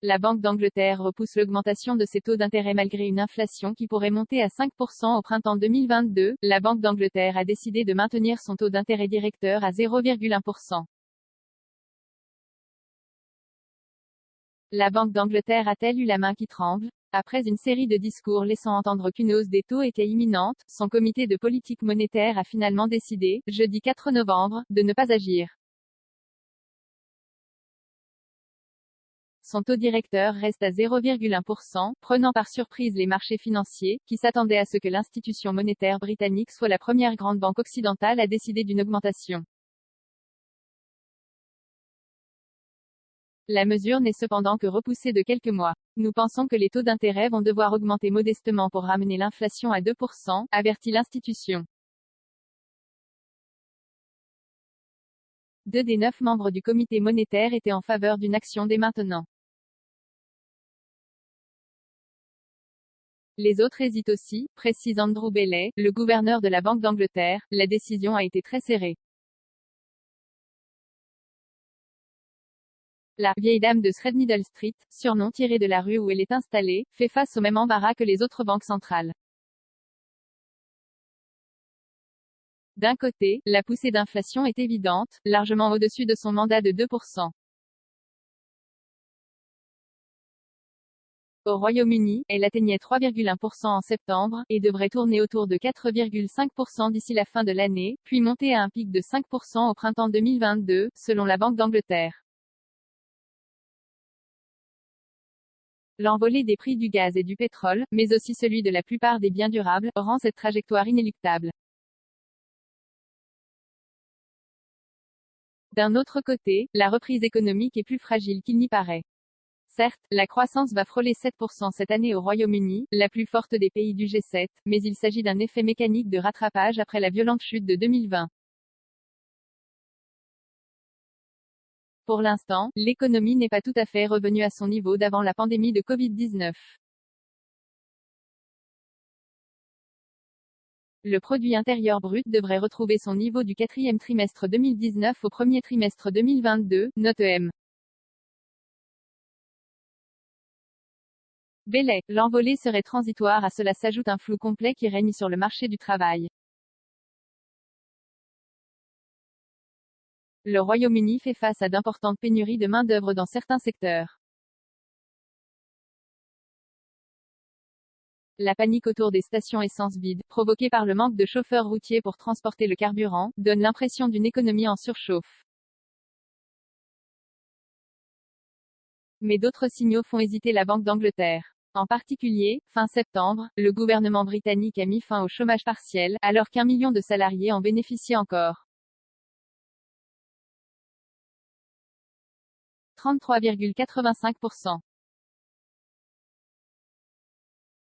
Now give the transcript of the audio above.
La Banque d'Angleterre repousse l'augmentation de ses taux d'intérêt malgré une inflation qui pourrait monter à 5% au printemps 2022. La Banque d'Angleterre a décidé de maintenir son taux d'intérêt directeur à 0,1%. La Banque d'Angleterre a-t-elle eu la main qui tremble? Après une série de discours laissant entendre qu'une hausse des taux était imminente, son comité de politique monétaire a finalement décidé, jeudi 4 novembre, de ne pas agir. Son taux directeur reste à 0,1%, prenant par surprise les marchés financiers, qui s'attendaient à ce que l'institution monétaire britannique soit la première grande banque occidentale à décider d'une augmentation. La mesure n'est cependant que repoussée de quelques mois. Nous pensons que les taux d'intérêt vont devoir augmenter modestement pour ramener l'inflation à 2%, avertit l'institution. 2 des 9 membres du comité monétaire étaient en faveur d'une action dès maintenant. Les autres hésitent aussi, précise Andrew Bailey, le gouverneur de la Banque d'Angleterre. La décision a été très serrée. La vieille dame de Threadneedle Street, surnom tiré de la rue où elle est installée, fait face au même embarras que les autres banques centrales. D'un côté, la poussée d'inflation est évidente, largement au-dessus de son mandat de 2%. Au Royaume-Uni, elle atteignait 3,1% en septembre, et devrait tourner autour de 4,5% d'ici la fin de l'année, puis monter à un pic de 5% au printemps 2022, selon la Banque d'Angleterre. L'envolée des prix du gaz et du pétrole, mais aussi celui de la plupart des biens durables, rend cette trajectoire inéluctable. D'un autre côté, la reprise économique est plus fragile qu'il n'y paraît. Certes, la croissance va frôler 7% cette année au Royaume-Uni, la plus forte des pays du G7, mais il s'agit d'un effet mécanique de rattrapage après la violente chute de 2020. Pour l'instant, l'économie n'est pas tout à fait revenue à son niveau d'avant la pandémie de Covid-19. Le produit intérieur brut devrait retrouver son niveau du quatrième trimestre 2019 au premier trimestre 2022, note EM. Bailey, l'envolée serait transitoire. À cela s'ajoute un flou complet qui règne sur le marché du travail. Le Royaume-Uni fait face à d'importantes pénuries de main-d'œuvre dans certains secteurs. La panique autour des stations essence vides, provoquée par le manque de chauffeurs routiers pour transporter le carburant, donne l'impression d'une économie en surchauffe. Mais d'autres signaux font hésiter la Banque d'Angleterre. En particulier, fin septembre, le gouvernement britannique a mis fin au chômage partiel, alors qu'1 million de salariés en bénéficiaient encore. 33,85%.